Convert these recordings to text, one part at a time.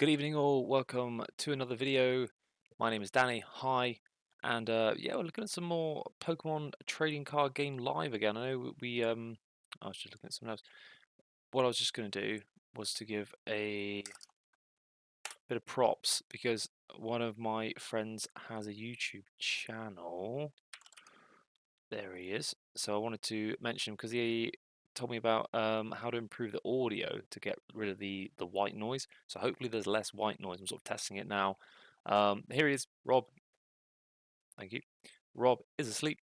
Good evening all, welcome to another video. My name is Danny, hi, and yeah, we're looking at some more Pokemon trading card game live again. I know I was just looking at something else. What I was just going to do was to give a bit of props because one of my friends has a YouTube channel. There he is. So I wanted to mention because he told me about how to improve the audio to get rid of the white noise. So hopefully there's less white noise. I'm sort of testing it now. Here he is, Rob. Thank you. Rob is asleep.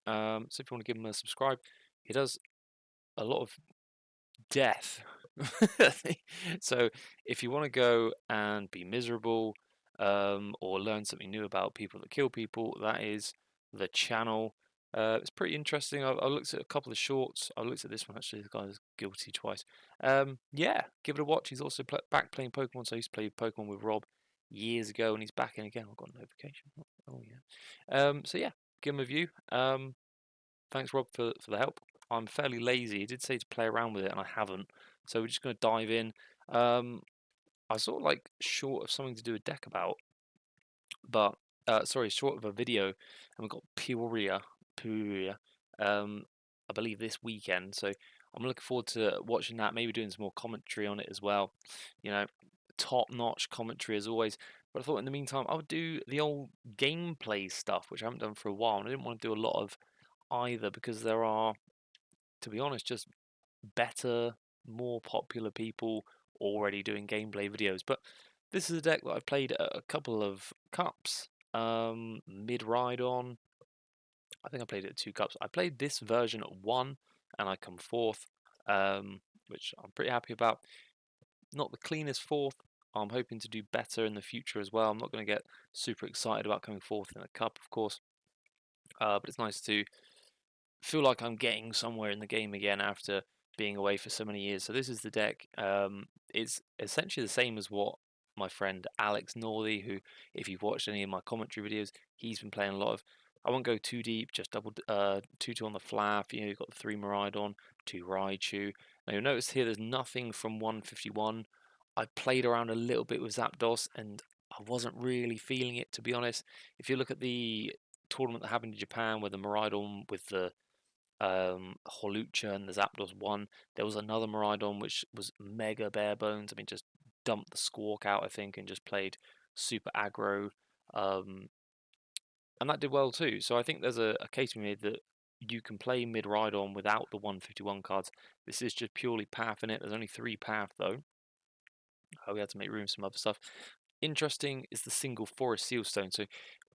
So if you want to give him a subscribe, he does a lot of death. So if you want to go and be miserable or learn something new about people that kill people, that is the channel. It's pretty interesting. I looked at a couple of shorts. I looked at this one actually. The guy's guilty twice. Yeah, give it a watch. He's also back playing Pokemon. So I used to play Pokemon with Rob years ago, and he's back in again. I've got a notification. Oh yeah. So yeah, give him a view. Thanks Rob for the help. I'm fairly lazy. He did say to play around with it, and I haven't. So we're just going to dive in. I was sort of like short of something to do a deck about, but sorry, short of a video, and we've got Peoria, I believe this weekend. So I'm looking forward to watching that. Maybe doing some more commentary on it as well. You know, top-notch commentary as always. But I thought in the meantime I would do the old gameplay stuff, which I haven't done for a while, and I didn't want to do a lot of either because there are, to be honest, just better, more popular people already doing gameplay videos. But this is a deck that I've played a couple of cups. MIDRAIDON, I think I played it at 2 cups. I played this version at 1 and I come 4th, which I'm pretty happy about. Not the cleanest 4th. I'm hoping to do better in the future as well. I'm not going to get super excited about coming 4th in a cup, of course. But it's nice to feel like I'm getting somewhere in the game again after being away for so many years. So this is the deck. It's essentially the same as what my friend Alex Northey, who, if you've watched any of my commentary videos, he's been playing a lot of. I won't go too deep, just double 2-2 on the flap. You know, you've got the 3 Miraidon, 2 Raichu. Now you'll notice here there's nothing from 151. I played around a little bit with Zapdos and I wasn't really feeling it, to be honest. If you look at the tournament that happened in Japan where the Miraidon with the Holucha and the Zapdos won. There was another Miraidon which was mega bare bones. I mean, just dumped the Squawk out, I think, and just played super aggro. And that did well too. So I think there's a case to be made that you can play MIDRAIDON without the 151 cards. This is just purely path in it. There's only 3 path though. We had to make room for some other stuff. Interesting is the single Forest Sealstone. So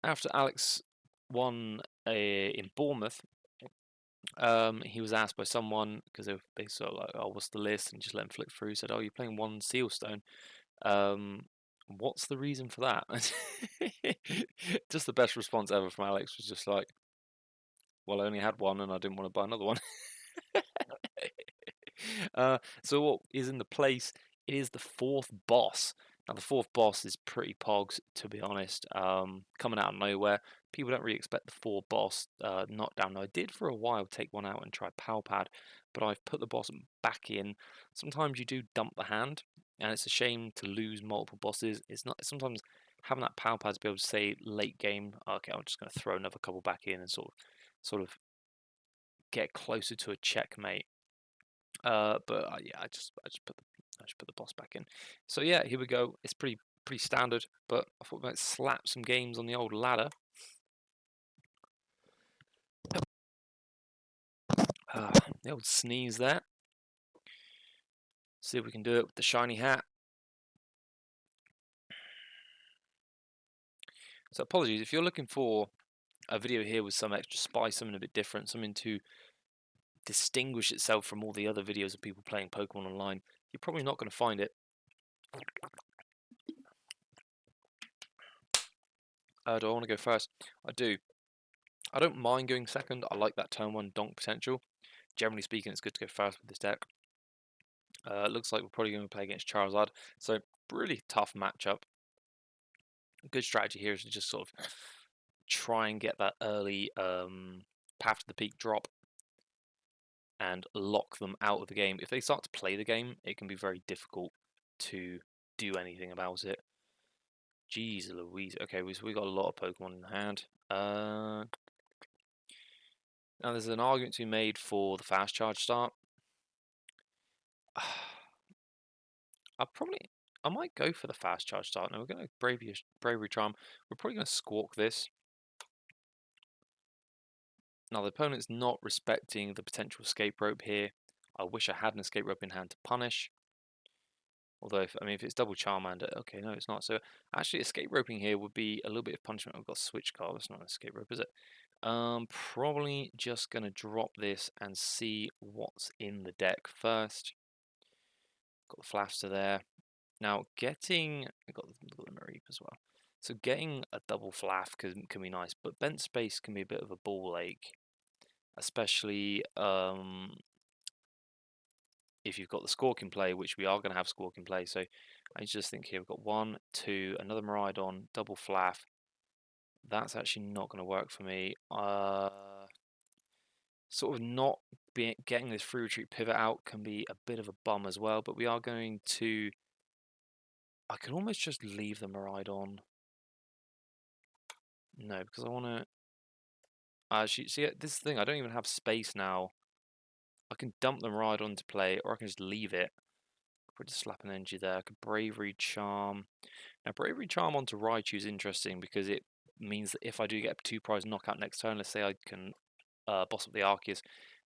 after Alex won in Bournemouth, he was asked by someone because they sort of like, oh, what's the list? And just let him flick through. Said, oh, you're playing 1 Sealstone. What's the reason for that? Just the best response ever from Alex was just like, well, I only had 1 and I didn't want to buy another one. So what is in the place? It is the 4th boss. Now the 4th boss is pretty pogs, to be honest. Coming out of nowhere. People don't really expect the 4 boss knockdown. Now I did for a while take one out and try Palpad, but I've put the boss back in. Sometimes you do dump the hand, and it's a shame to lose multiple bosses. It's not sometimes having that Palpad to be able to say late game, okay, I'm just going to throw another couple back in and sort of get closer to a checkmate. But yeah, I just put the boss back in. So yeah, here we go. It's pretty standard, but I thought we might slap some games on the old ladder. The old sneeze there. See if we can do it with the shiny hat. So apologies if you're looking for a video here with some extra spice, something a bit different, something to distinguish itself from all the other videos of people playing Pokemon online. You're probably not going to find it. Do I want to go first? I do. I don't mind going second. I like that turn 1 donk potential. Generally speaking, it's good to go first with this deck. Looks like we're probably going to play against Charizard. So, really tough matchup. A good strategy here is to just sort of try and get that early Path to the Peak drop and lock them out of the game. If they start to play the game, it can be very difficult to do anything about it. Jeez Louise. Okay, so we got a lot of Pokemon in hand. Now there's an argument to be made for the fast charge start. I might go for the fast charge start. Now we're going to Bravery Charm. We're probably going to Squawk this. Now the opponent's not respecting the potential escape rope here. I wish I had an escape rope in hand to punish. Although, if it's double Charmander, okay, no, it's not. So actually, escape roping here would be a little bit of punishment. I've got switch card. That's not an escape rope, is it? Probably just gonna drop this and see what's in the deck first. Got the Flafster there. Now I've got the Mareep as well. So getting a double Flaf can be nice, but Bent Space can be a bit of a ball ache, especially if you've got the Squawk in play, which we are going to have Squawk in play. So I just think here we've got 1, 2, another Miraidon, double Flaf. That's actually not going to work for me. Sort of not getting this free retreat pivot out can be a bit of a bum as well, but we are going to... I could almost just leave the Miraidon. No, because I want to... Actually, see, this is the thing, I don't even have space now. I can dump the Miraidon to play, or I can just leave it. Put a slap an energy there. I could Bravery Charm. Now, Bravery Charm onto Raichu is interesting because it means that if I do get a 2-prize knockout next turn, let's say I can boss up the Arceus,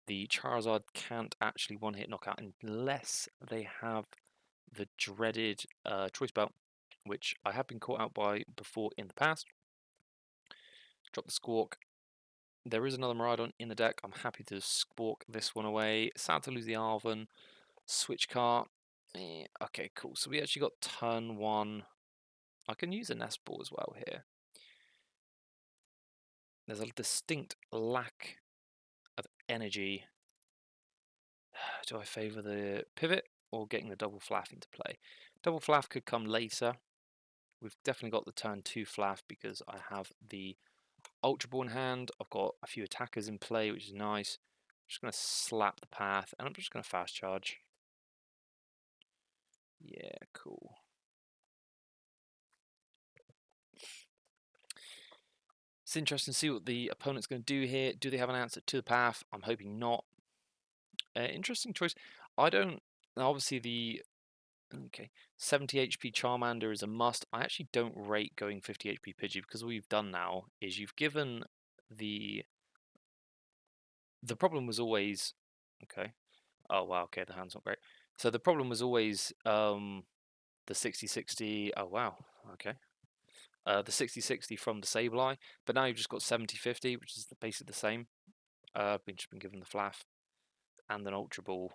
the Charizard can't actually one-hit knockout unless they have the dreaded Choice Belt, which I have been caught out by before in the past. Drop the Squawk. There is another Miraidon in the deck. I'm happy to Squawk this one away. Sad to lose the Arven. Switch car. Okay, cool. So we actually got turn 1. I can use a Nest Ball as well here. There's a distinct lack of energy. Do I favour the pivot or getting the double Flaf into play? Double Flaf could come later. We've definitely got the turn 2 Flaf because I have the Ultra Ball in hand. I've got a few attackers in play, which is nice. I'm just going to slap the path and I'm just going to fast charge. Yeah, cool. It's interesting to see what the opponent's going to do here. Do they have an answer to the path? I'm hoping not. Interesting choice. I don't... Obviously, the... Okay, 70 HP Charmander is a must. I actually don't rate going 50 HP Pidgey because all you've done now is you've given the... The problem was always... Okay. Oh, wow, okay, the hand's not great. So the problem was always the 60-60... Oh, wow, okay. The 60-60 from the Sableye, but now you've just got 70-50, which is basically the same. I've just been given the Flaf and an Ultra Ball.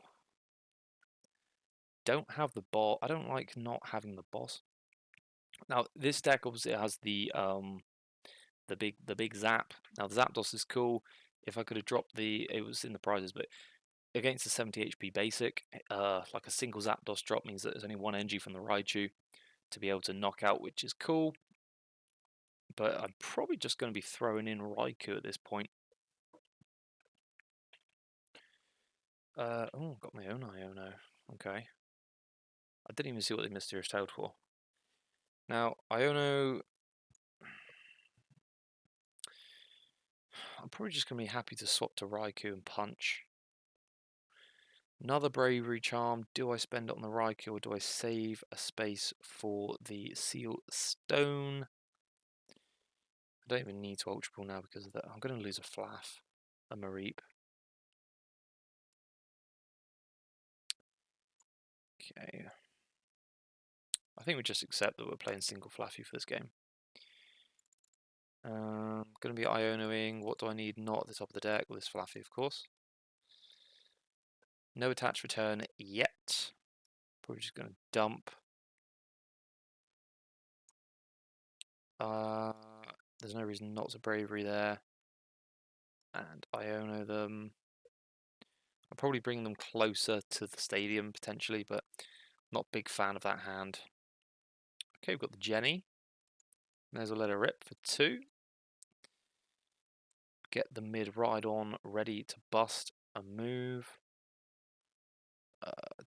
Don't have the boss. I don't like not having the boss. Now this deck obviously has the big Zap. Now the Zapdos is cool. If I could have dropped it was in the prizes, but against the 70 HP basic, like a single Zapdos drop means that there's only 1 energy from the Raichu to be able to knock out, which is cool. But I'm probably just going to be throwing in Raikou at this point. Oh, got my own Iono. Okay. I didn't even see what the Mysterious Toad for. Now, Iono... I'm probably just going to be happy to swap to Raikou and Punch. Another Bravery Charm. Do I spend it on the Raikou or do I save a space for the Seal Stone? I don't even need to Ultra Ball now because of that. I'm going to lose a Flaf, a Mareep. Okay. I think we just accept that we're playing single Flaffy for this game. Going to be Ionoing. What do I need? Not at the top of the deck. Well, this Flaffy, of course. No attach return yet. Probably just going to dump. There's no reason not to Bravery there. And Iono them. I'll probably bring them closer to the stadium potentially, but not a big fan of that hand. Okay, we've got the Jenny. May as well let her rip for 2. Get the MIDRAIDON ready to bust a move.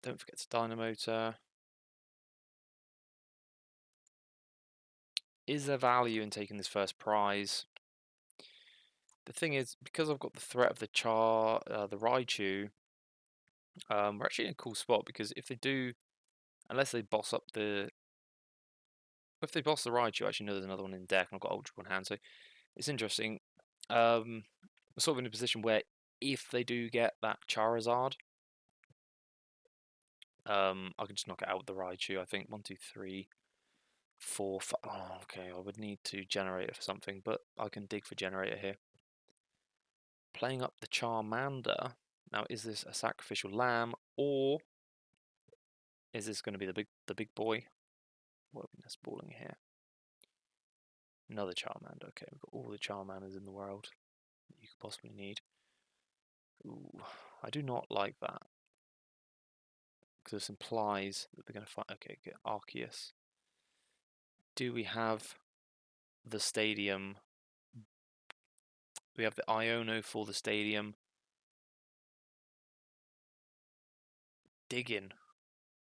Don't forget to Dynamotor. Is there value in taking this first prize? The thing is, because I've got the threat of the Raichu, we're actually in a cool spot, because if they do, unless they boss up the, if they boss the Raichu, I actually know there's another one in deck, and I've got Ultra One hand, so it's interesting. We're sort of in a position where if they do get that Charizard, I can just knock it out with the Raichu. I think 1, 2, 3, 4, 5. Oh, okay, I would need to generate it for something, but I can dig for generator here. Playing up the Charmander. Now, is this a sacrificial lamb, or is this going to be the big boy? What are we nest balling here? Another Charmander. Okay, we've got all the Charmanders in the world that you could possibly need. Ooh, I do not like that, because this implies that they're going to fight. Okay, get Arceus. Do we have the stadium? We have the Iono for the stadium. Dig in.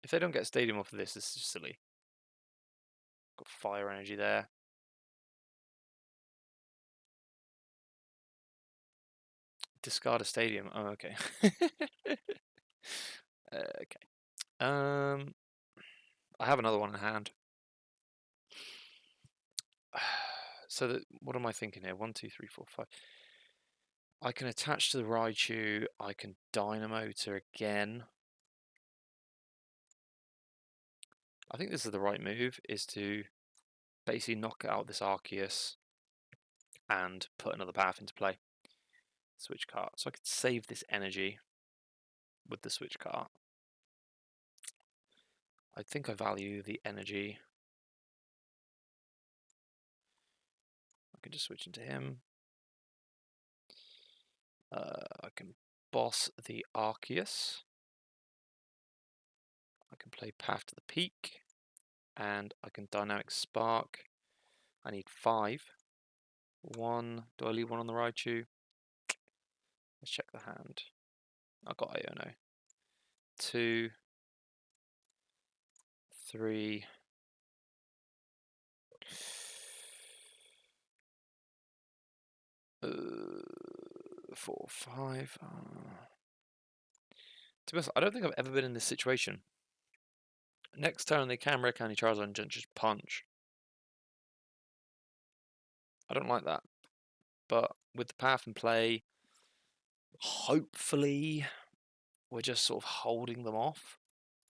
If they don't get a stadium off of this, it's just silly. Got fire energy there. Discard a stadium. Oh, okay. Okay. I have another one in hand. So what am I thinking here? 1, 2, 3, 4, 5. I can attach to the Raichu. I can Dynamotor again. I think this is the right move, is to basically knock out this Arceus and put another path into play. Switch card. So I could save this energy with the switch card. I think I value the energy. I can just switch into him. I can boss the Arceus. I can play Path to the Peak, and I can Dynamic Spark. I need 5. 1. Do I leave 1 on the Raichu? Let's check the hand. I've got Iono. 2, 3. 4, 5. To be honest, I don't think I've ever been in this situation. Next turn, they can Rare Candy Charizard and just punch. I don't like that. But with the path in play, hopefully we're just sort of holding them off.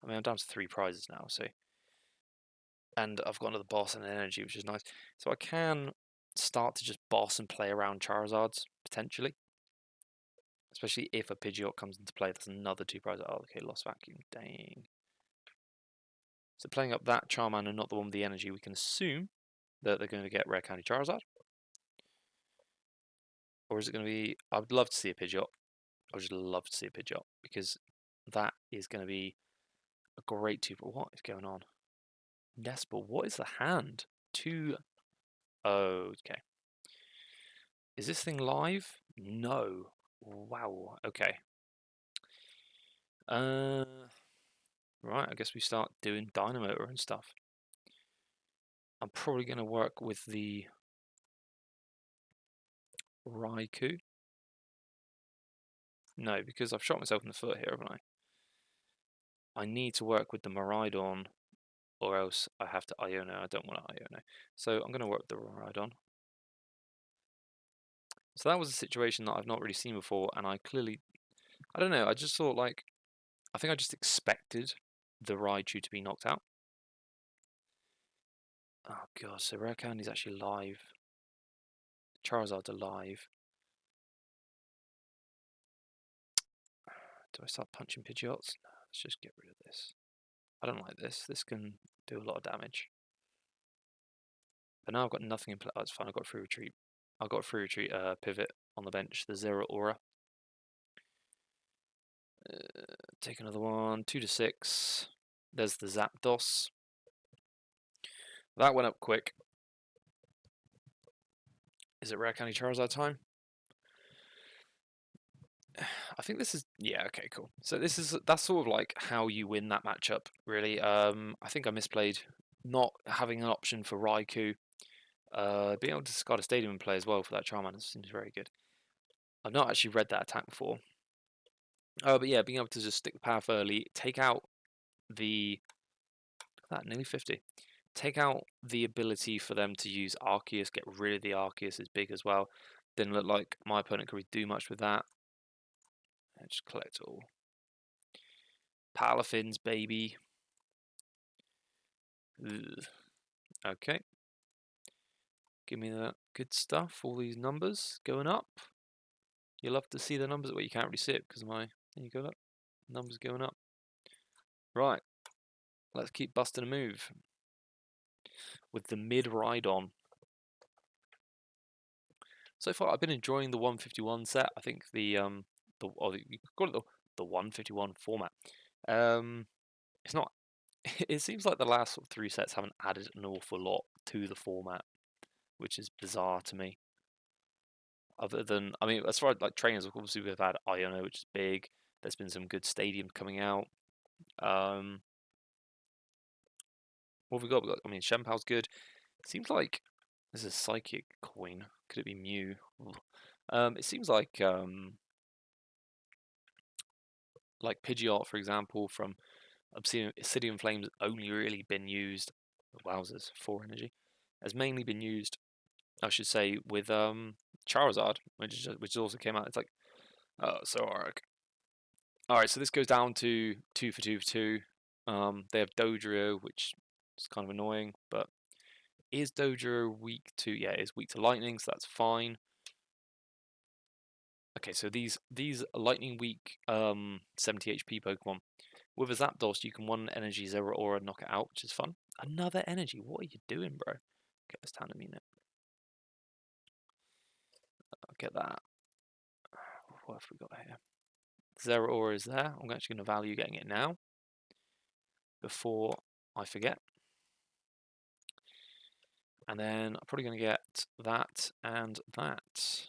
I mean, I'm down to 3 prizes now, so. And I've got another boss and an energy, which is nice. So I can start to just boss and play around Charizards, potentially. Especially if a Pidgeot comes into play. That's another 2 prizes. Oh, okay, Lost Vacuum. Dang. So playing up that Charmander, not the one with the energy, we can assume that they're going to get Rare Candy Charizard. Or is it going to be... I would love to see a Pidgeot. I would just love to see a Pidgeot, because that is going to be a great 2. But what is going on? Nestball, what is the hand? 2... Oh, okay. Is this thing live? No. Wow, okay. Right, I guess we start doing Dynamotor and stuff. I'm probably going to work with the Raikou. No, because I've shot myself in the foot here, haven't I? I need to work with the MIDRAIDON, or else I have to Iono. I don't want to Iono. So I'm going to work with the MIDRAIDON. So that was a situation that I've not really seen before, and I don't know, I just thought, like, I think I just expected the Raichu to be knocked out. Oh god, so Rare Candy's actually live. Charizard's alive. Do I start punching Pidgeots? No, let's just get rid of this. I don't like this. This can do a lot of damage. But now I've got nothing in play. Oh, it's fine. I've got free retreat. I've got free retreat pivot on the bench. The Zero Aura. Take another one. 2 to 6. There's the Zapdos. That went up quick. Is it Rare Candy Charizard time? I think this is... Yeah, okay, cool. So that's sort of like how you win that matchup, really. I think I misplayed not having an option for Raikou. Being able to discard a stadium and play as well for that Charmander seems very good. I've not actually read that attack before. But yeah, being able to just stick the power early, take out the... Look at that, nearly 50. Take out the ability for them to use Arceus, get rid of the Arceus is big as well. Didn't look like my opponent could really do much with that. And just collect all. Palafins, baby. Ugh. Okay. Give me that good stuff. All these numbers going up. You love to see the numbers. Well, you can't really see it because my... There you go, look. Numbers going up. Right. Let's keep busting a move. With the MIDRAIDON. So far, I've been enjoying the 151 set. I think you could call it the 151 format. It's not. It seems like the last three sets haven't added an awful lot to the format, which is bizarre to me. Other than, I mean, as far as like trainers, obviously we've had Iono, which is big. There's been some good stadiums coming out. What have we got? I mean, Shenpao's good. Seems like there's a psychic coin. Could it be Mew? It seems like Pidgeot, for example, from Obsidian Flames, only really been used. Wowzers, 4 energy has mainly been used, I should say, with Charizard, which also came out. It's like, so arc. All right, so this goes down to 2 for 2 for 2. They have Dodrio, which is kind of annoying, but is Dodrio weak to? Yeah, it is weak to lightning, so that's fine. Okay, so these lightning weak 70 HP Pokemon. With a Zapdos, you can 1 energy, 0 aura, knock it out, which is fun. Another energy. What are you doing, bro? Okay, let's time to mean it. I'll get that. What have we got here? 0 aura is there. I'm actually going to value getting it now before I forget. And then I'm probably going to get that and that.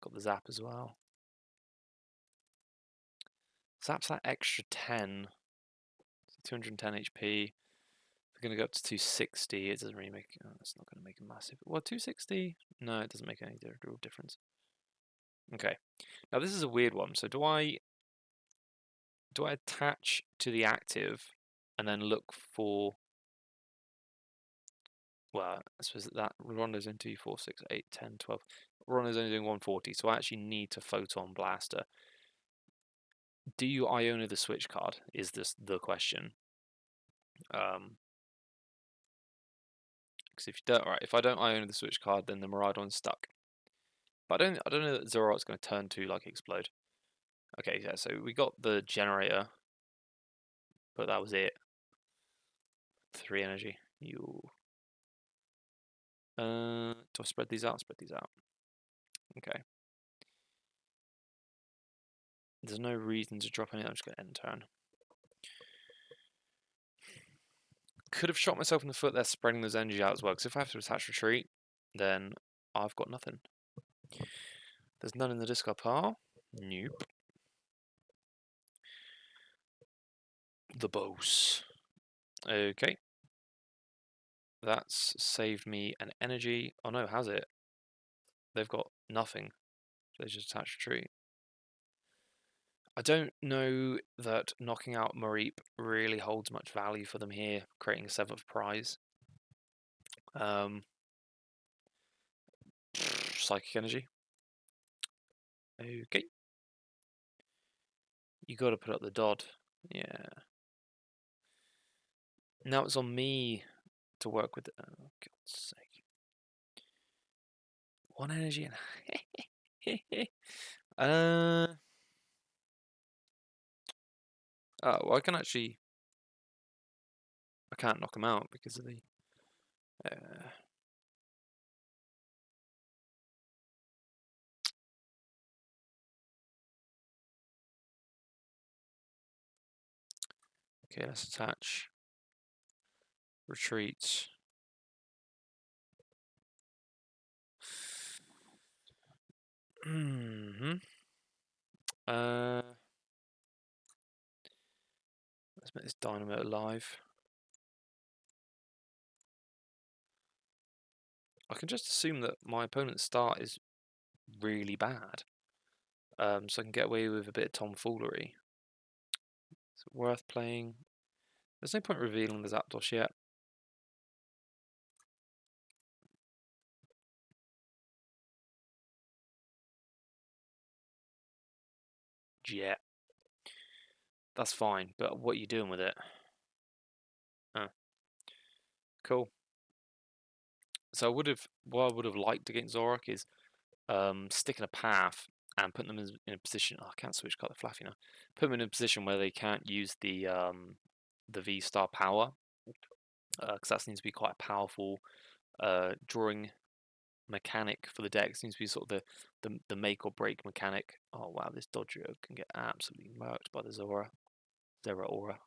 Got the Zap as well. Zap's that extra 10. 210 HP. We're going to go up to 260. It doesn't really make... Oh, it's not going to make a massive... Well, 260? No, it doesn't make any real difference. Okay. Now, this is a weird one. So do I attach to the active and then look for... Well, I suppose that Rondo's in 2, 4, 6, 8, 10, 12. Rondo's only doing 140, so I actually need to Photon Blaster. Do you Iona the Switch card? Is this the question? Because if you don't, right, if I don't Iona the Switch card, then the Miraidon's stuck. But I don't know that Zoroark's going to turn to like explode. Okay, yeah, so we got the generator, but that was it. 3 energy. You. Do I spread these out? Spread these out. Okay. There's no reason to drop any. I'm just going to end turn. Could have shot myself in the foot there, spreading those energy out as well. Because if I have to attach retreat, then I've got nothing. There's none in the discard pile. Nope. The boss. Okay. That's saved me an energy. Oh no, has it? They've got nothing. They just attach retreat. I don't know that knocking out Mareep really holds much value for them here, creating a 7th prize. Psychic energy. Okay. You got to put up the Dodd. Yeah. Now it's on me to work with. Oh, God's sake. 1 energy and. Oh, well, I can actually. I can't knock him out because of the. Okay, let's attach. Retreat. Let's make this Dynamo alive. I can just assume that my opponent's start is really bad, so I can get away with a bit of tomfoolery. Is it worth playing? There's no point revealing the Zapdos yet. Yeah, that's fine, but what are you doing with it? Oh, cool. So what I would have liked against Zoroark is sticking a path and putting them in a position. Oh, I can't switch color Fluffy now. Put them in a position where they can't use the V-Star power, because that seems to be quite a powerful drawing mechanic for the deck. It seems to be sort of the make or break mechanic. Oh wow, this Dodrio can get absolutely murked by the Zeraora.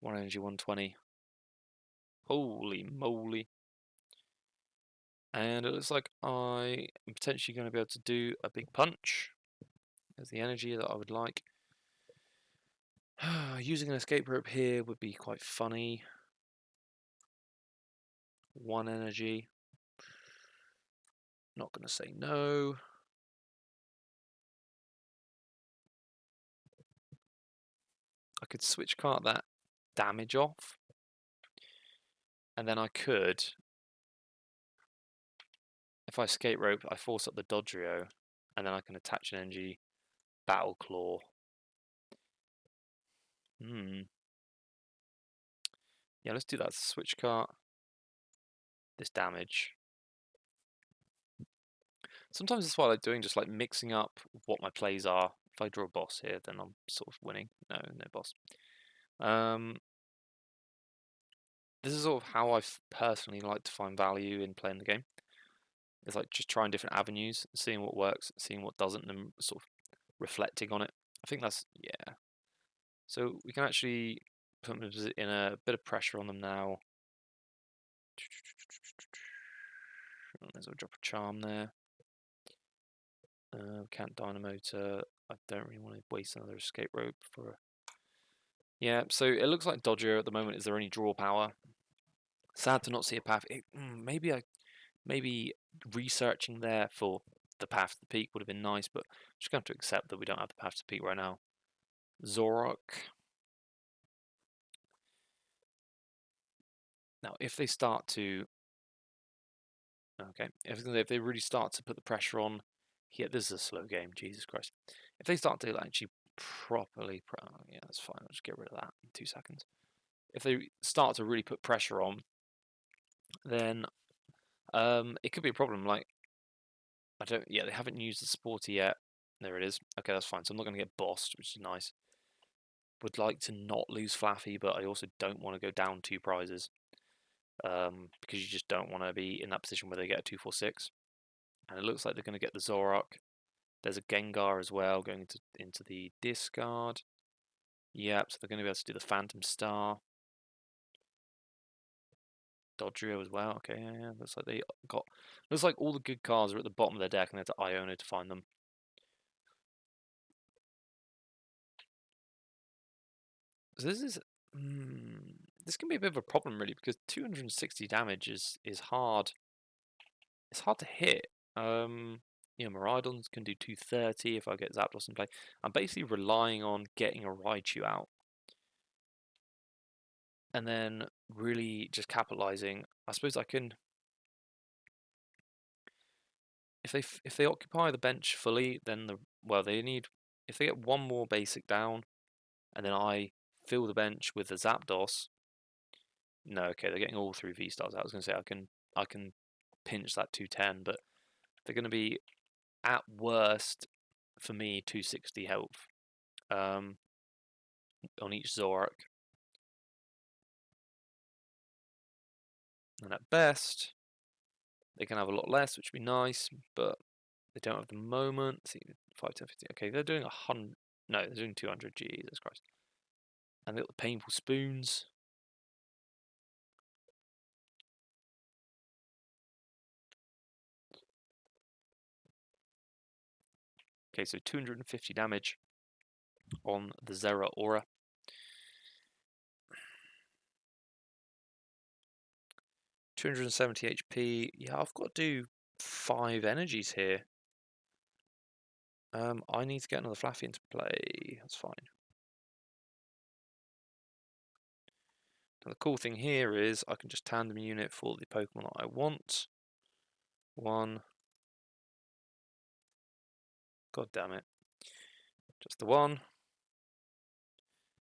1 energy, 120. Holy moly. And it looks like I am potentially going to be able to do a big punch. There's the energy that I would like. Using an escape rope here would be quite funny. 1 energy. Not going to say no. I could switch cart that damage off. And then I could, if I escape rope, I force up the Dodrio. And then I can attach an energy Battle Claw. Yeah, let's do that. Switch cart. This damage. Sometimes that's what I like doing, just like mixing up what my plays are. If I draw a boss here, then I'm sort of winning. No boss. This is sort of how I personally like to find value in playing the game. It's like just trying different avenues, seeing what works, seeing what doesn't, and then sort of reflecting on it. I think that's, yeah. So we can actually put them in a bit of pressure on them now. There's a drop of charm there. Can't Dynamotor. I don't really want to waste another escape rope for. Yeah, so it looks like Dodger at the moment is their only draw power. Sad to not see a path. Maybe researching there for the path to the peak would have been nice, but just going to have to accept that we don't have the path to the peak right now. Zoroark. Now, if they start to, okay, if they really start to put the pressure on, here, this is a slow game. Jesus Christ! If they start to actually properly, yeah, that's fine. I'll just get rid of that in 2 seconds. If they start to really put pressure on, then it could be a problem. Like, yeah, they haven't used the supporter yet. There it is. Okay, that's fine. So I'm not going to get bossed, which is nice. Would like to not lose Flaffy, but I also don't want to go down 2 prizes. Because you just don't want to be in that position where they get a 2-4-6. And it looks like they're going to get the Zoroark. There's a Gengar as well going into the discard. Yep, so they're going to be able to do the Phantom Star. Dodrio as well. Okay, yeah. Looks like they got. Looks like all the good cards are at the bottom of their deck, and they have to Iono to find them. So this is. This can be a bit of a problem, really, because 260 damage is hard. It's hard to hit. Miraidons can do 230 if I get Zapdos in play. I'm basically relying on getting a Raichu out. And then really just capitalizing. I suppose I can. If they occupy the bench fully, then they need. If they get 1 more basic down, and then I fill the bench with the Zapdos. No, okay, they're getting all 3 V-Stars out. I was going to say I can pinch that 210, but they're going to be at worst for me 260 health on each Zoroark, and at best they can have a lot less, which would be nice, but they don't have the moment. See, 5, 10, 15. Okay, they're doing 100. No, they're doing 200. Jesus Christ! And they've got the painful spoons. Okay, so 250 damage on the Zeraora. 270 HP. Yeah, I've got to do 5 energies here. I need to get another Flaffy into play. That's fine. Now, the cool thing here is I can just tandem unit for the Pokemon that I want. 1. God damn it. Just the 1.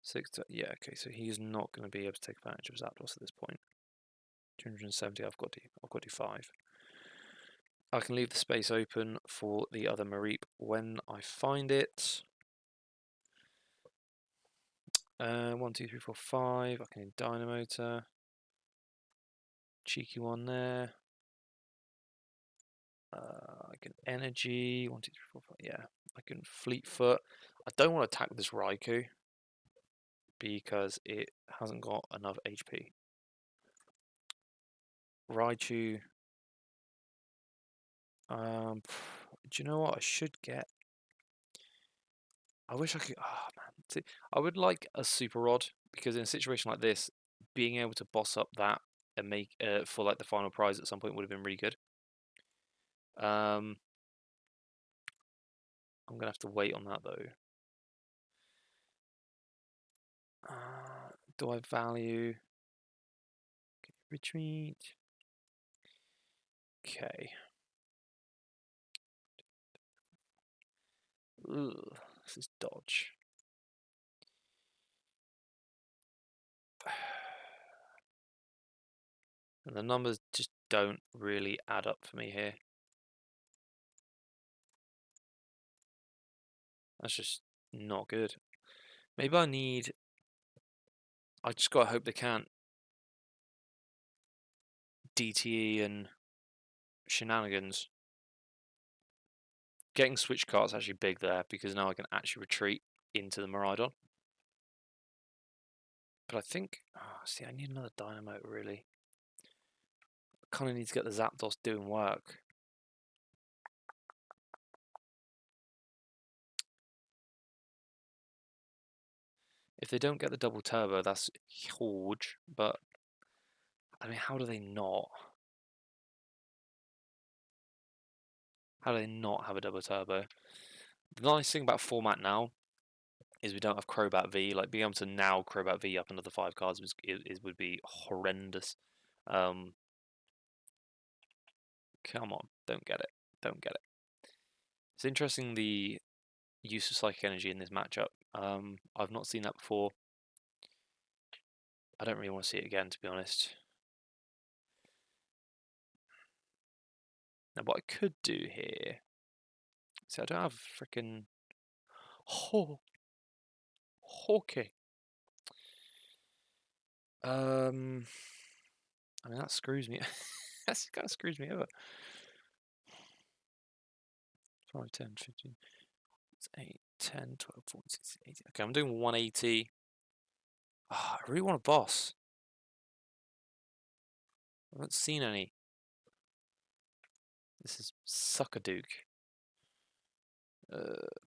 6. Yeah, okay, so he's not going to be able to take advantage of Zapdos at this point. 270, I've got to do 5. I can leave the space open for the other Mareep when I find it. 1, 2, 3, 4, 5. I can Dynamotor. Cheeky one there. I can Energy. 1, 2, 3, 4, 5. Yeah, I can Fleetfoot. I don't want to attack this Raikou because it hasn't got enough HP. Raichu. Do you know what I should get? I wish I could. Oh man, see, I would like a Super Rod because in a situation like this, being able to boss up that and make for like the final prize at some point would have been really good. I'm gonna have to wait on that though. Do I value? Okay, retreat. Okay. Ugh, this is dodge. And the numbers just don't really add up for me here. That's just not good. Maybe I just gotta hope they can't DTE and shenanigans. Getting switch cards actually big there because now I can actually retreat into the MIDRAIDON. But I think, see, I need another Dynamo really. I kind of need to get the Zapdos doing work. If they don't get the double turbo, that's huge. But I mean, how do they not? How do they not have a double turbo? The nice thing about format now is we don't have Crobat V. Like being able to now Crobat V up another 5 cards would be horrendous. Come on, don't get it. Don't get it. It's interesting the use of Psychic Energy in this matchup. I've not seen that before. I don't really want to see it again, to be honest. Now, what I could do here. See, I don't have freaking. Oh, okay. I mean, that screws me. That kind of screws me over. 5, 10, 15, 8, 10, 12, 14, 16, 18. Okay, I'm doing 180. Oh, I really want a boss. I haven't seen any. This is Suckadook.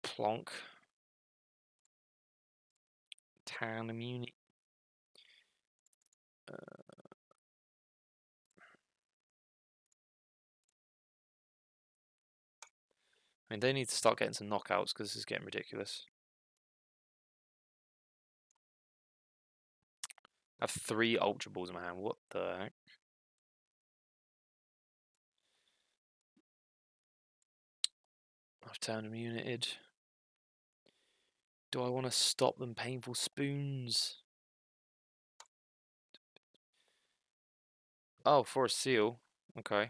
Plonk. Town Immunity. I mean, they need to start getting some knockouts because this is getting ridiculous. I have 3 Ultra Balls in my hand. What the heck? I've turned immunited. Do I want to stop them painful spoons? Oh, for a seal. Okay.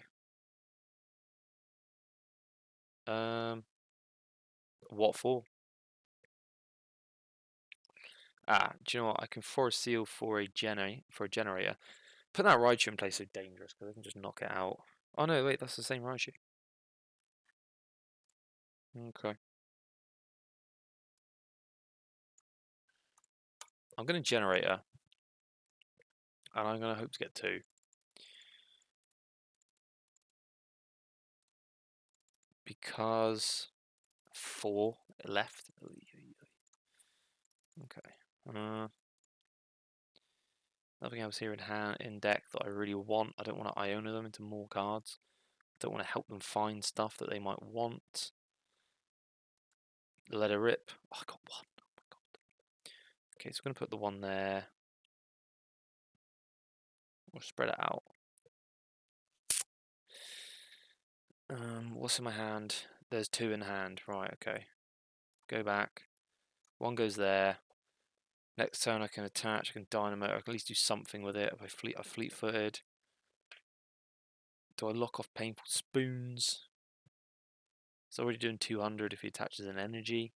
What for? Do you know what? I can force seal for a generator. Put that Raichu in place so dangerous because I can just knock it out. Oh no, wait, that's the same Raichu. Okay. I'm gonna generator. And I'm gonna hope to get 2. Because 4 left. Okay. Nothing else here in hand in deck that I really want. I don't want to Iona them into more cards. I don't want to help them find stuff that they might want. Let it rip. Oh, I got one. Oh my god. Okay, so we're going to put the one there. We'll spread it out. What's in my hand? There's 2 in hand. Right, okay. Go back. 1 goes there. Next turn I can attach, I can dynamite, I can at least do something with it if I fleet-footed. Do I lock off painful spoons? It's already doing 200 if he attaches an energy.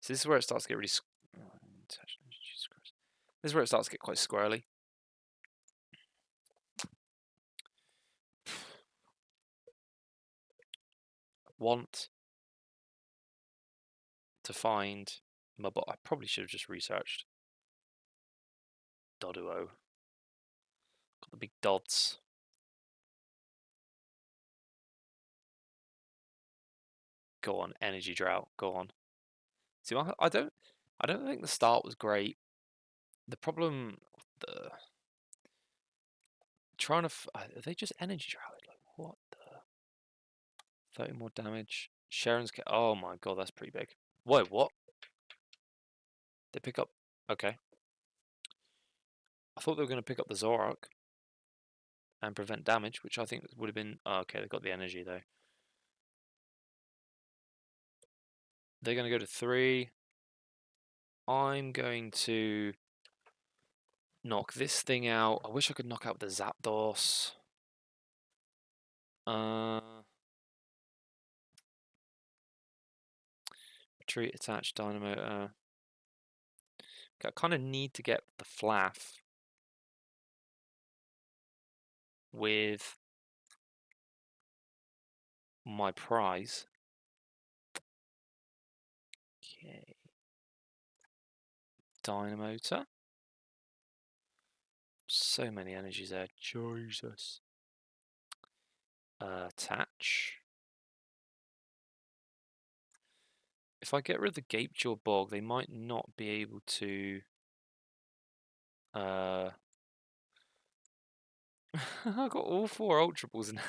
So this is where it starts to get really... This is where it starts to get quite squirrely. Want to find my bot. I probably should have just researched. Doduo. Got the big dots. Go on, energy drought. Go on. See, I don't think the start was great. The problem, trying to, are they just energy drought? Like what the? 30 more damage. Sharon's, oh my god, that's pretty big. Wait, what? They pick up, okay. I thought they were going to pick up the Zorak and prevent damage, which I think would have been, oh, okay, they've got the energy though. They're going to go to 3. I'm going to knock this thing out. I wish I could knock out the Zapdos. Retreat, attach, dynamo. I kind of need to get the Flaff with my prize. Okay. Dynamotor. So many energies there. Jesus. Attach. If I get rid of the Gapejaw Bog, they might not be able to... I've got all 4 Ultra Balls in hand.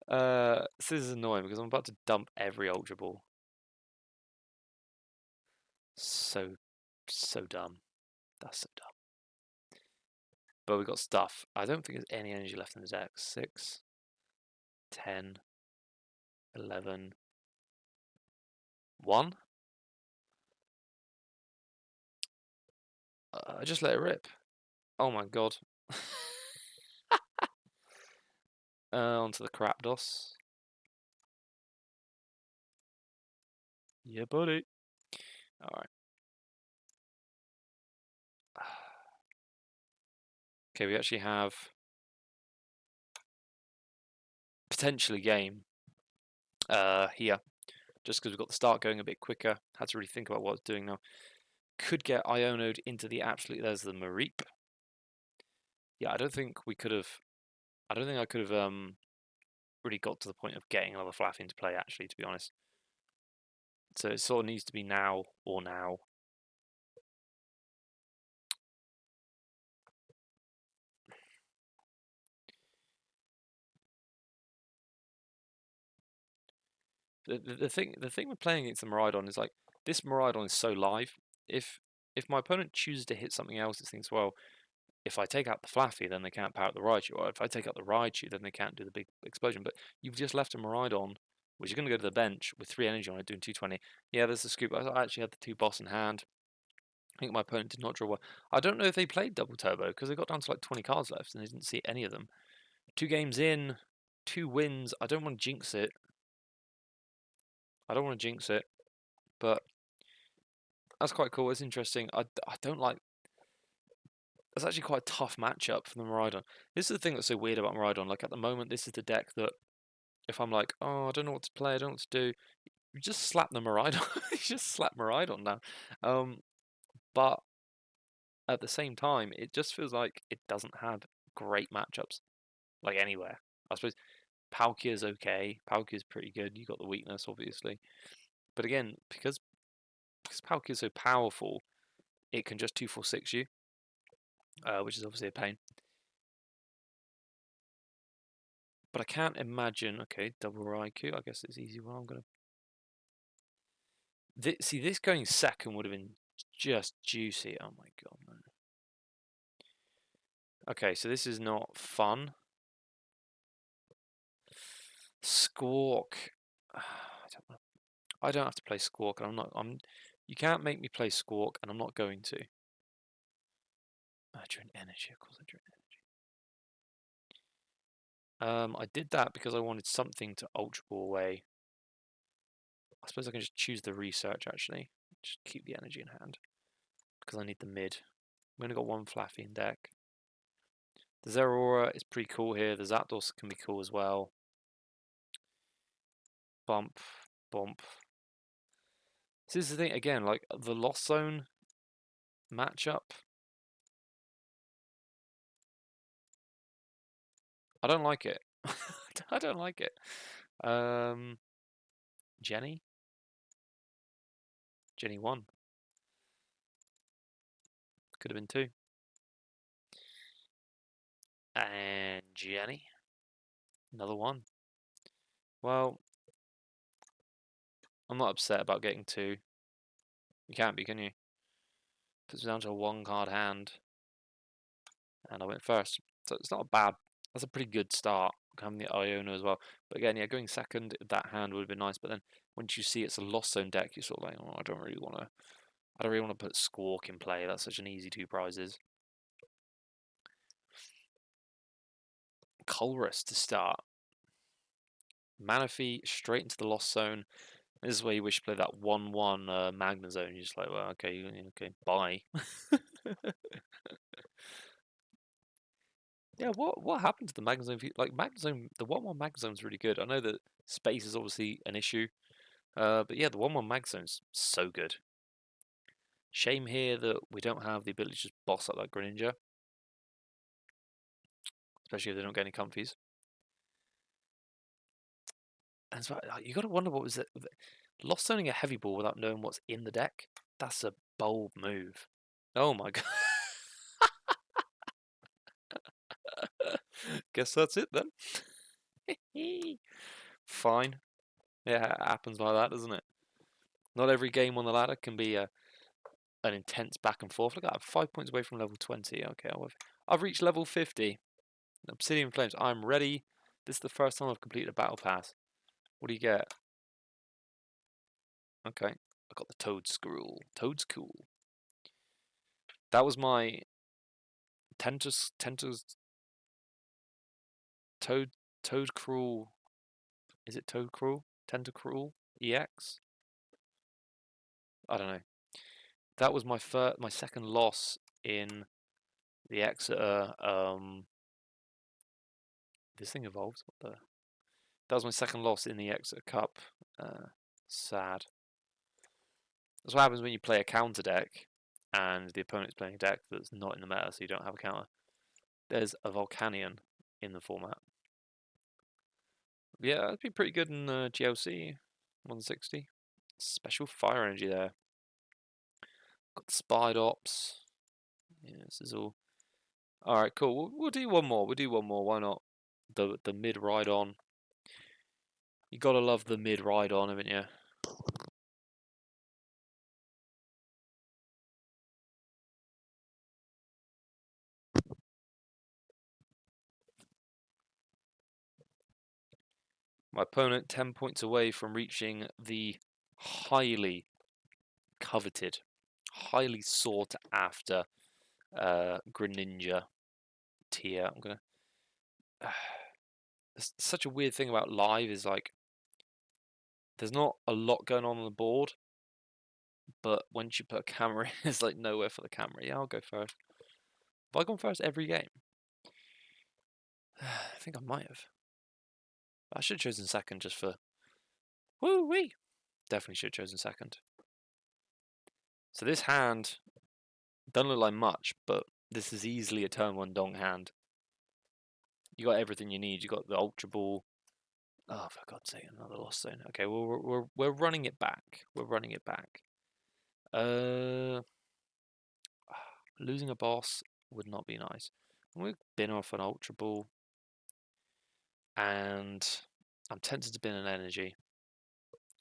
So this is annoying because I'm about to dump every Ultra Ball. So dumb. That's so dumb. But we've got stuff. I don't think there's any energy left in the deck. 6, 10, 11, 1. I just let it rip. Oh my god. Onto the Crapdos. Yeah, buddy. Alright. Okay, we actually have potentially game here. Just because we've got the start going a bit quicker. Had to really think about what it's doing now. Could get Ionoed into the absolute... There's the Mareep. Yeah, I don't think I could have really got to the point of getting another Flaff into play, actually, to be honest. So it sort of needs to be now or now. The thing with playing against the Miraidon is like this Miraidon is so live. If my opponent chooses to hit something else, it thinks, well, if I take out the Flaffy, then they can't power out the Raichu, or if I take out the Raichu, then they can't do the big explosion. But you've just left a Miraidon, which is going to go to the bench with 3 energy on it, doing 220. Yeah, there's the scoop. I actually had the 2 boss in hand. I think my opponent did not draw well. I don't know if they played double turbo because they got down to like 20 cards left and they didn't see any of them. 2 games in, 2 wins. I don't want to jinx it. But that's quite cool. It's interesting. I don't like... That's actually quite a tough matchup for the Miraidon. This is the thing that's so weird about Miraidon. Like at the moment, this is the deck that if I'm like, oh, I don't know what to play, I don't know what to do, you just slap the Miraidon. You just slap Miraidon now. But at the same time, it just feels like it doesn't have great matchups, like anywhere. I suppose Palkia's okay. Palkia's pretty good. You got the weakness, obviously. But again, because Palkia is so powerful, it can just 2-4-6 you, which is obviously a pain. But I can't imagine. Okay, double IQ. I guess it's easy. Well, I'm gonna. See, this going second would have been just juicy. Oh my god, man. Okay, so this is not fun. Squawk. I don't have to play Squawk, and I'm not. You can't make me play Squawk, and I'm not going to. I drink energy. Of course, I drink energy. I did that because I wanted something to Ultra Ball away. I suppose I can just choose the research actually. Just keep the energy in hand because I need the mid. We only got one Flaffy in deck. The Zeraora is pretty cool here. The Zapdos can be cool as well. Bump, bump. So this is the thing again, like the Lost Zone matchup. I don't like it. I don't like it. Jenny? Jenny 1. Could have been 2. And Jenny. Another 1. Well, I'm not upset about getting 2. You can't be, can you? Puts me down to a 1-card hand. And I went first. So it's not a bad. That's a pretty good start. Having the Iona as well. But again, yeah, going second, that hand would have been nice. But then once you see it's a Lost Zone deck, you're sort of like, oh, I don't really want to put Squawk in play. That's such an easy 2 prizes. Colress to start. Manaphy straight into the Lost Zone. This is where you wish to play that 1-1 Magna Zone. You're just like, well, okay, bye. Yeah, what happened to the Magna Zone? Like Magna Zone, the 1-1 Magna Zone is really good. I know that space is obviously an issue, but yeah, the 1-1 Magna Zone is so good. Shame here that we don't have the ability to just boss up that Greninja, especially if they don't get any comfies. And so you got to wonder what was it. Lost zoning a heavy ball without knowing what's in the deck. That's a bold move. Oh my god. Guess that's it then. Fine. Yeah, it happens like that, doesn't it? Not every game on the ladder can be an intense back and forth. Look, I'm 5 points away from level 20. Okay, I've reached level 50. Obsidian Flames. I'm ready. This is the first time I've completed a battle pass. What do you get? Okay, I got the Toad Scroll. Toad's cool. That was my Toad Cruel. Is it Toad Cruel? Tentacruel EX? I don't know. That was my second loss in the Exeter. This thing evolved. What the? That was my second loss in the Exeter Cup. Sad. That's what happens when you play a counter deck, and the opponent's playing a deck that's not in the meta, so you don't have a counter. There's a Volcanion in the format. Yeah, that'd be pretty good in GLC 160. Special fire energy there. Got the Spidops. Yeah, this is all. Alright, cool. We'll do one more. We'll do one more. Why not? The MIDRAIDON. You gotta love the MIDRAIDON, haven't you? My opponent 10 points away from reaching the highly coveted, highly sought after Greninja tier. I'm gonna. It's such a weird thing about live is like there's not a lot going on the board, but once you put a camera in, there's like nowhere for the camera. Yeah, I'll go first. Have I gone first every game? I think I might have. I should have chosen second just for woo wee. Definitely should have chosen second. So this hand doesn't look like much, but this is easily a turn 1 donk hand. You got everything you need. You got the Ultra Ball, Oh, for God's sake, another lost zone. Okay, well, we're running it back. We're running it back. Losing a boss would not be nice. We've been off an Ultra Ball, and I'm tempted to bin an energy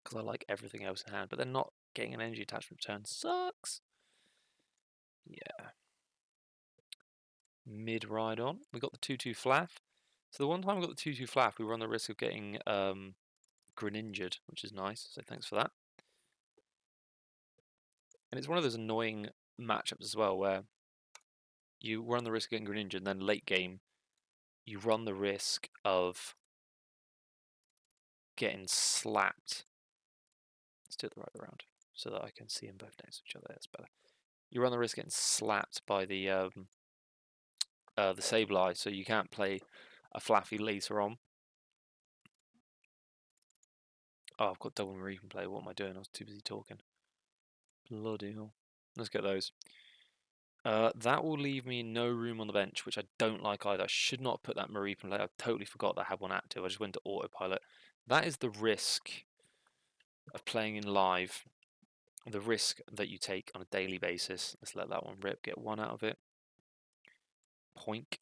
because I like everything else in hand, but then not getting an energy attachment return sucks. Yeah. MIDRAIDON. We got the 2-2 Flaff. So the one time we got the 2-2 Flaff, we run the risk of getting Greninja'd, which is nice. So thanks for that. And it's one of those annoying matchups as well, where you run the risk of getting Greninja'd, and then late game, you run the risk of getting slapped. Let's do it the right way around, so that I can see them both next to each other. That's better. You run the risk of getting slapped by the Sableye, so you can't play a Flaffy later on. Oh, I've got double Marie play. What am I doing? I was too busy talking. Bloody hell. Let's get those. That will leave me no room on the bench, which I don't like either. I should not have put that Marie play. I totally forgot that I had one active. I just went to autopilot. That is the risk of playing in live. The risk that you take on a daily basis. Let's let that one rip. Get one out of it. Poink.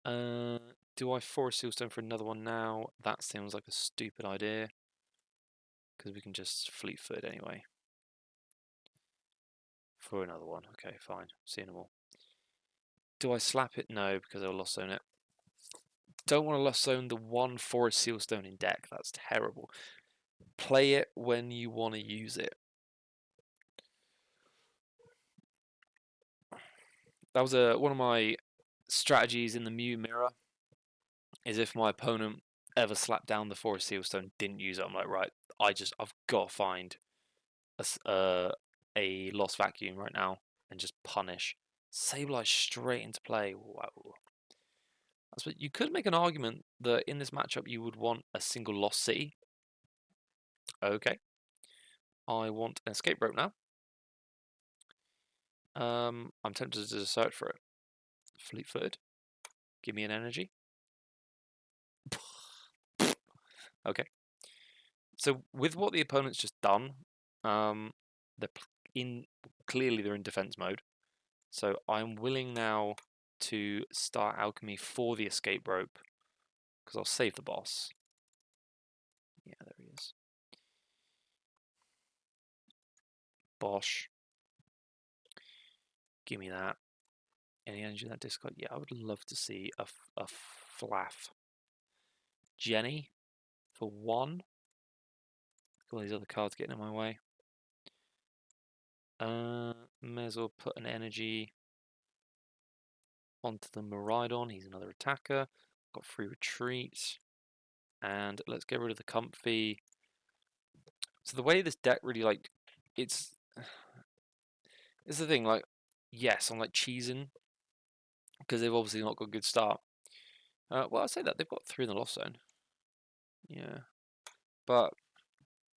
Do I force Sealstone for another one now? That seems like a stupid idea, because we can just fleet foot anyway. For another one. Okay, fine. See you in a more. Do I slap it? No, because I'll lost zone it. Don't want to lost zone the one Forest Sealstone in deck. That's terrible. Play it when you want to use it. That was one of my strategies in the Mew mirror. Is if my opponent ever slapped down the Forest Sealstone, didn't use it, I'm like, right, I've got to find a Lost Vacuum right now and just punish. Sableye straight into play. Wow. That's what, you could make an argument that in this matchup you would want a single Lost City. Okay. I want an escape rope now. I'm tempted to search for it. Fleet-footed. Give me an energy. Okay. So with what the opponent's just done, clearly they're in defense mode. So I'm willing now to start alchemy for the escape rope, because I'll save the boss. Yeah, there he is. Bosh. Give me that. Any energy in that discard? Yeah, I would love to see a Flaff. Jenny for 1. All these other cards getting in my way. May as well put an energy onto the MIDRAIDON. He's another attacker. Got free retreat. And let's get rid of the comfy. So the way this deck really, like, it's the thing, like, yes, I'm like cheesing because they've obviously not got a good start. Well, I say that they've got 3 in the lost zone. Yeah, but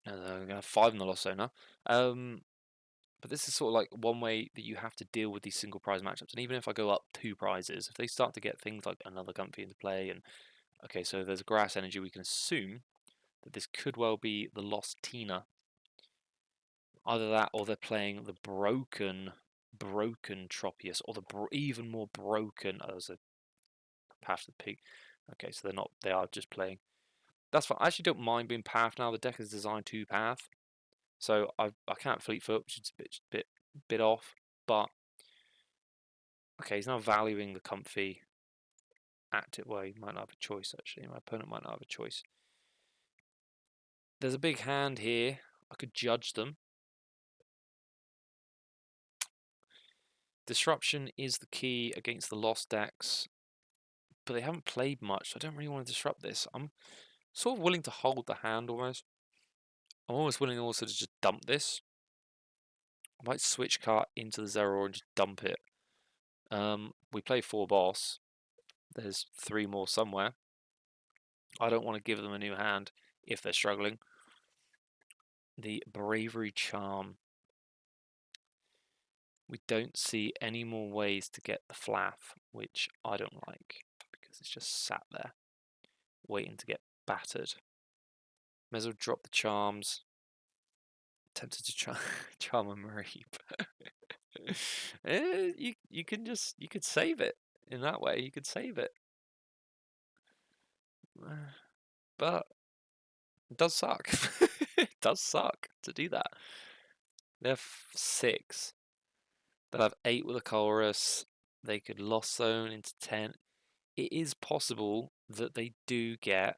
no, they're gonna have 5 in the lost zone now. But this is sort of like one way that you have to deal with these single prize matchups. And even if I go up 2 prizes, if they start to get things like another comfy into play, and okay, so there's a grass energy, we can assume that this could well be the lost Tina. Either that, or they're playing the broken Tropius, or the even more broken. Oh, there's a Path to the Peak. Okay, so they're not. They are just playing. That's fine. I actually don't mind being Path now. The deck is designed to Path, so I can't Fleet Foot, which is a bit off. But okay, he's now valuing the comfy active way. He might not have a choice actually. My opponent might not have a choice. There's a big hand here. I could judge them. Disruption is the key against the lost decks, but they haven't played much, so I don't really want to disrupt this. I'm sort of willing to hold the hand almost. I'm almost willing also to just dump this. I might switch card into the Zeraora and just dump it. We play 4 boss. There's 3 more somewhere. I don't want to give them a new hand if they're struggling. The Bravery Charm. We don't see any more ways to get the Flaff, which I don't like, because it's just sat there. waiting to get battered. May as well drop the charms. Tempted to charm a Mareep. You could save it in that way. You could save it, but it does suck. It does suck to do that. They have 6. They'll have 8 with a chorus. They could lost zone into 10. It is possible that they do get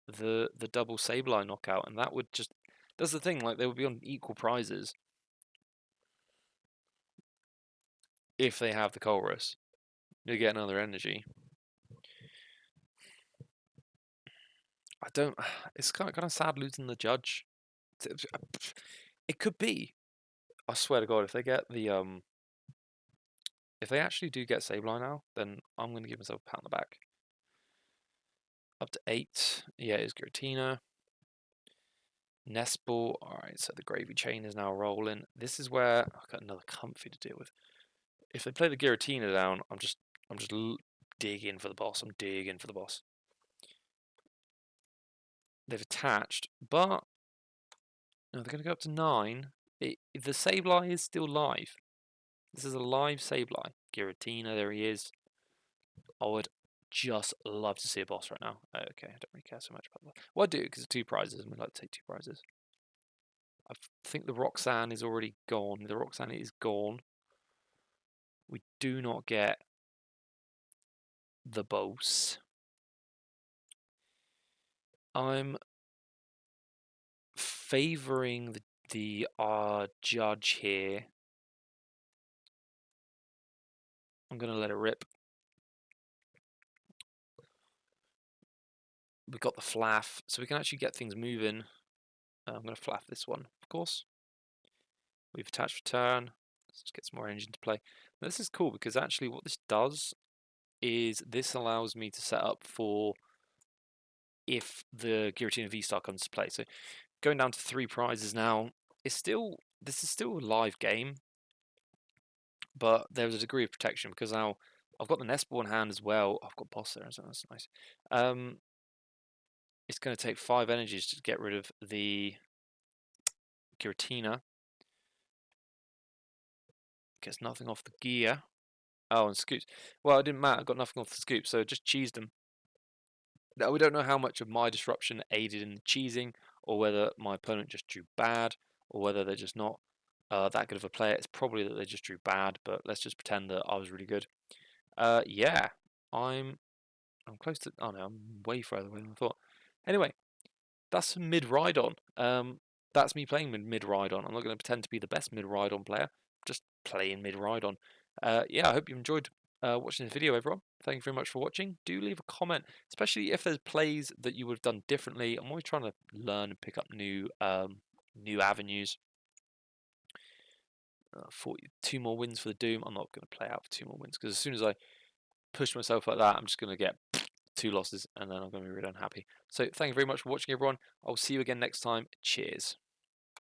the double Sableye knockout, and that would just, that's the thing, like they would be on equal prizes if they have the chorus. You get another energy. I don't. It's kind of sad losing the judge. It could be. I swear to God, if they get the if they actually do get Sableye now, then I'm gonna give myself a pat on the back. Up to 8. Yeah, it's Giratina. Nestball. Alright, so the gravy chain is now rolling. This is where I've got another comfy to deal with. If they play the Giratina down, I'm just digging for the boss. I'm digging for the boss. They've attached, but no, they're going to go up to 9. The Sableye is still live. This is a live Sableye. Giratina, there he is. I would just love to see a boss right now. Okay, I don't really care so much about that. Well, I do, because it's 2 prizes, and we like to take 2 prizes. I think the Roxanne is already gone. The Roxanne is gone. We do not get the boss. I'm favouring the judge here. I'm going to let it rip. We've got the flaff, so we can actually get things moving. I'm going to flaff this one, of course. We've attached return. Let's get some more energy into play. Now, this is cool because actually what this does is this allows me to set up for if the Giratina V-Star comes to play. So going down to 3 prizes now, this is still a live game, but there's a degree of protection because now I've got the Nestball in hand as well. I've got boss there, so that's nice. It's going to take 5 energies to get rid of the Giratina. Gets nothing off the gear. Oh, and scoops. Well, it didn't matter. I got nothing off the scoop, so just cheesed him. Now, we don't know how much of my disruption aided in the cheesing, or whether my opponent just drew bad, or whether they're just not that good of a player. It's probably that they just drew bad, but let's just pretend that I was really good. Yeah, I'm close to. Oh no, I'm way further away than I thought. Anyway, that's MIDRAIDON. That's me playing MIDRAIDON. I'm not going to pretend to be the best MIDRAIDON player. Just playing MIDRAIDON. Yeah, I hope you enjoyed watching this video, everyone. Thank you very much for watching. Do leave a comment, especially if there's plays that you would have done differently. I'm always trying to learn and pick up new avenues. 2 more wins for the Doom. I'm not going to play out for 2 more wins because as soon as I push myself like that, I'm just going to get 2 losses and then I'm going to be really unhappy. So thank you very much for watching, everyone. I'll see you again next time. Cheers.